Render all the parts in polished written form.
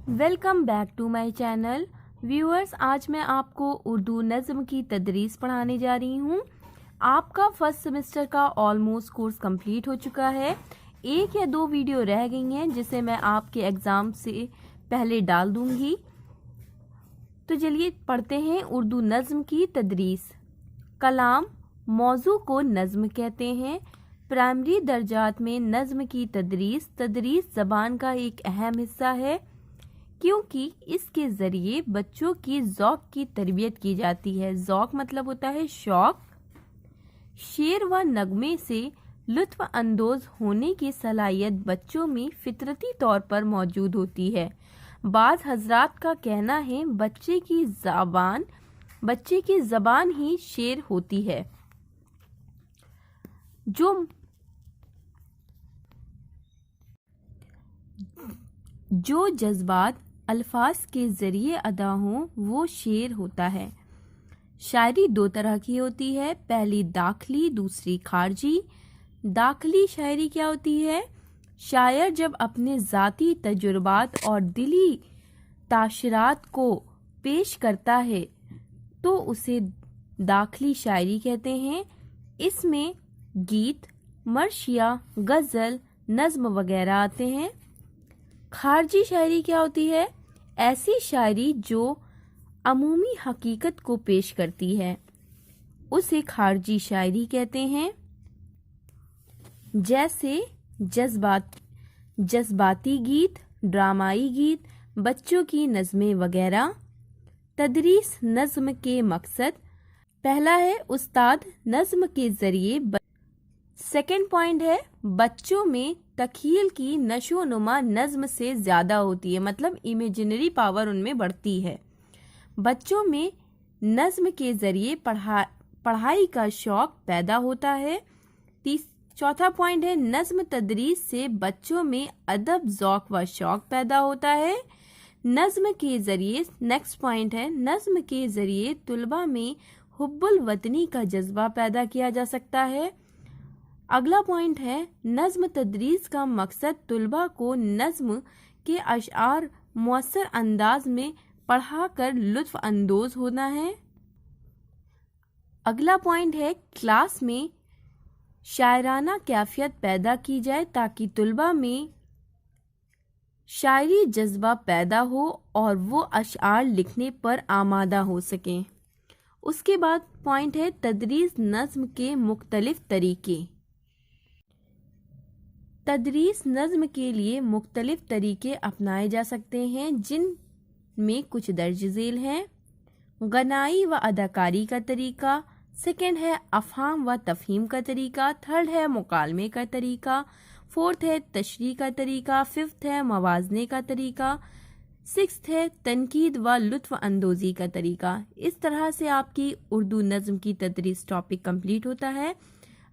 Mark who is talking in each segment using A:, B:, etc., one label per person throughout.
A: Welcome back to my channel viewers. आज मैं आपको उर्दू नज़्म की तदरीस पढ़ाने जा रही हूँ। आपका फर्स्ट सेमेस्टर का ऑलमोस्ट कोर्स कंप्लीट हो चुका है। एक या दो वीडियो रह गई हैं जिसे मैं आपके एग्ज़ाम से पहले डाल दूँगी। तो चलिए पढ़ते हैं उर्दू नज़्म की तदरीस। कलाम मौजू को नज़्म कहते हैं। प्राइमरी दर्जात में नज़्म की तदरीस ज़बान का एक अहम हिस्सा है, क्योंकि इसके ज़रिए बच्चों की ज़ौक़ की तरबियत की जाती है। ज़ौक़ मतलब होता है शौक़। शेर व नगमे से लुत्फ़ अंदोज़ होने की सलाहियत बच्चों में फितरती तौर पर मौजूद होती है। बाज़ हज़रात का कहना है बच्चे की ज़बान ही शेर होती है। जो जज्बात अल्फाज के ज़रिए अदा हों वो शेर होता है। शायरी दो तरह की होती है, पहली दाखिली, दूसरी खारजी। दाखिली शायरी क्या होती है? शायर जब अपने ज़ाती तजुर्बात और दिली ताशरात को पेश करता है तो उसे दाखिली शायरी कहते हैं। इसमें गीत, मर्शिया, गज़ल, नज़्म वगैरह आते हैं। खारजी शायरी क्या होती है? ऐसी शायरी जो अमूमी हकीकत को पेश करती है, उसे खारजी शायरी कहते हैं। जैसे जज्बाती गीत, ड्रामाई गीत, बच्चों की नज़में वगैरह। तदरीस नज़्म के मकसद: पहला है उस्ताद नज़्म के ज़रिए सेकंड पॉइंट है बच्चों में तख़य्युल की नशो नुमा नज़्म से ज़्यादा होती है, मतलब इमेजिनरी पावर उनमें बढ़ती है। बच्चों में नज़्म के ज़रिए पढ़ाई का शौक़ पैदा होता है। चौथा पॉइंट है नज़्म तदरीस से बच्चों में अदब, ज़ौक़ व शौक़ पैदा होता है। नज़्म के ज़रिए नेक्स्ट पॉइंट है नज़्म के ज़रिए तुलबा में हुब्बुल वतनी का जज्बा पैदा किया जा सकता है। अगला पॉइंट है नज़्म तदरीस का मकसद तुलबा को नज़्म के अशआर मुअस्सर अंदाज में पढ़ाकर लुत्फ़ अंदोज़ होना है। अगला पॉइंट है क्लास में शायराना कैफियत पैदा की जाए ताकि तुलबा में शायरी जज्बा पैदा हो और वो अशआर लिखने पर आमादा हो सकें। उसके बाद पॉइंट है तदरीस नज़्म के मुख्तलिफ तरीके। तदरीस नज़्म के लिए मुख्तलिफ तरीके अपनाए जा सकते हैं, जिनमें कुछ दर्ज झेल हैं। गनाई व अदाकारी का तरीका, सेकंड है अफ़हाम व तफ़हीम का तरीका, थर्ड है मुकालमे का तरीका, फोर्थ है तशरीह का तरीका, फिफ्थ है मवाज़ने का तरीका, सिक्स्थ है तनकीद व लुत्फ़ अंदोज़ी का तरीका। इस तरह से आपकी उर्दू नज़्म की तदरीस टॉपिक कंप्लीट होता है।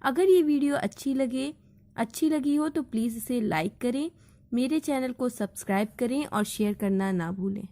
A: अगर ये वीडियो अच्छी लगी हो तो प्लीज़ इसे लाइक करें, मेरे चैनल को सब्सक्राइब करें और शेयर करना ना भूलें।